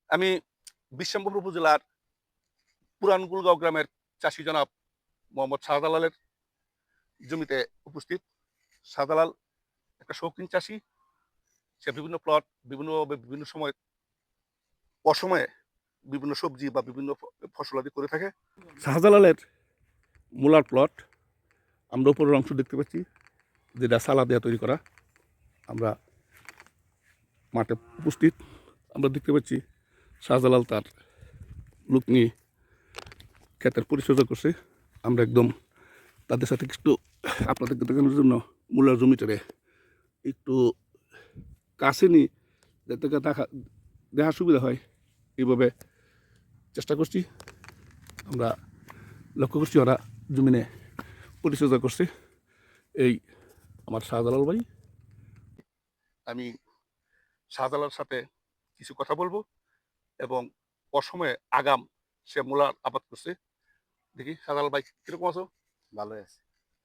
আমি বিশ্বম্ভর উপজেলার পুরান গুলগাঁও গ্রামের চাষী জনাব মোহাম্মদ শাহজালালের জমিতে উপস্থিত। শাহজালাল একটা শৌখিন চাষী। সে বিভিন্ন প্লট বিভিন্নভাবে বিভিন্ন সময় অসময়ে বিভিন্ন সবজি বা বিভিন্ন ফসলাদি করে থাকে। শাহজালালের মূলার প্লট আমরা উপরের অংশ দেখতে পাচ্ছি, যেটা সালা দেওয়া তৈরি করা। আমরা মাঠে উপস্থিত, আমরা দেখতে পাচ্ছি শাহজালাল তার লোক নিয়ে ক্ষেতের পরিচর্যা করছে। আমরা একদম তাদের সাথে একটু আপনাদেরকে দেখানোর জন্য মূলার জমিটারে একটু কাছে নিয়ে যাতে দেখা সুবিধা হয় এইভাবে চেষ্টা করছি। আমরা লক্ষ্য করছি ওরা জমিনে পরিচর্যা করছে। এই আমার শাহজালাল ভাই। আমি শাহজালালের সাথে কিছু কথা বলবো এবং অসময়ে আগাম সে মূলার আবাদ করছে। দেখি শাহজালাল ভাই কিরকম আছো? ভালোই আছে,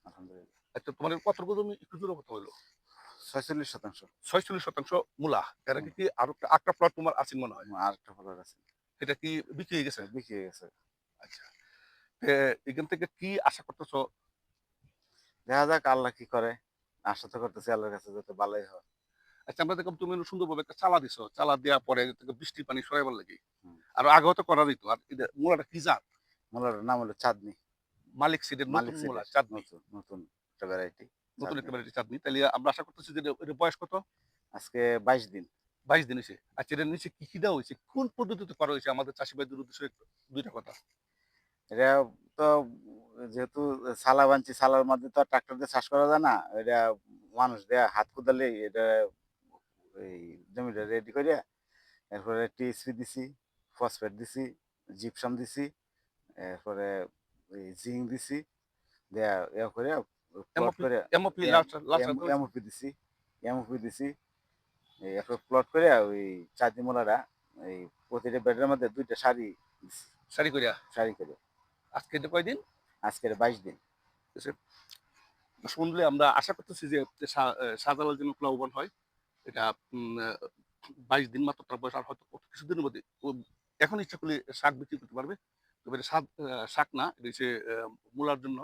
আলহামদুলিল্লাহ। আচ্ছা, তোমাদের কতটুকু জমি একটু জোরে কথা হইলো? ৪৬%। ৪৬% মূলা। এর আগে কি আরো একটা প্লট তোমার আছেন মনে হয়? আরেকটা ফলার আছে। এটা কি বিক্রি হয়ে গেছে? বিক্রি হয়ে গেছে। আচ্ছা। এখান থেকে কি আশা করতেছো? দেখা যাক আল্লাহ কি করে। আশা তো করতেছি আল্লাহর কাছে যাতে ভালোই হয়। আচ্ছা, আমরা দেখলাম তুমি সুন্দরভাবে একটা চালা দিছো। চালা দেওয়ার পরে এর থেকে বৃষ্টির পানি সরাইবার লাগি। হুম। আর আগেও তো করা যেত। আর এটা মূলাটা কি জাত? মূলার নাম হলো চাঁদনি। মালিক সিডের নতুন মালিক মূলা সিডের চাঁদনি। নতুন নতুন একটা ভ্যারাইটি নতুন চাঁদনি। একটা ভ্যারাইটি চাঁদনি। তাইলে আমরা আশা করতেছি যে এটার বয়স কত? আজকে ২২ দিন। ২২ দিন হইছে। আচ্ছা, এটার নিচে কি দেওয়া হইছে? কোন পদ্ধতিতে করা হইছে? আমাদের চাষী ভাইদের উদ্দেশ্যে একটু ২ টা কথা। এটা তো যেহেতু সালা বানছি, সালার মধ্যে তো আর ট্রাক্টর দিয়ে চাষ করা যায় না। এটা মানুষ দিয়ে হাত কোদালে এটা এই জমিটা রেডি করে এরপরে টিএসপি দিছি, ফসফেট দিছি, জিপসাম দিছি, এরপরে ওই জিঙ্ক দিছি, দেয়া ইয়া করে প্লট এমওপি করে এমওপি লাস্ট রাখতে হইছে? এমওপি দিছি, এমওপি দিছি। এরপর প্লট করে ওই চারদি মোলারা এই প্রতিটা বেডের মধ্যে ২ টা সারি দিছি, সারি কইরা। সারি করে। আজকে এটা কয়দিন? আজকের ২২ দিন। শুনলে আমরা আশা করতেছি যে শাহজালাল যেন লাভবান হয়। এটা ২২ দিন মাত্র তার বয়স। আর হয়তো কিছুদিনের মধ্যে ও এখন ইচ্ছা করলে শাক বিক্রি করতে পারবে। তবে এটা শাক না, এটা হচ্ছে মূলার জন্য।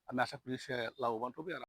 আমি আশা করি সে লাভবান হবে। আর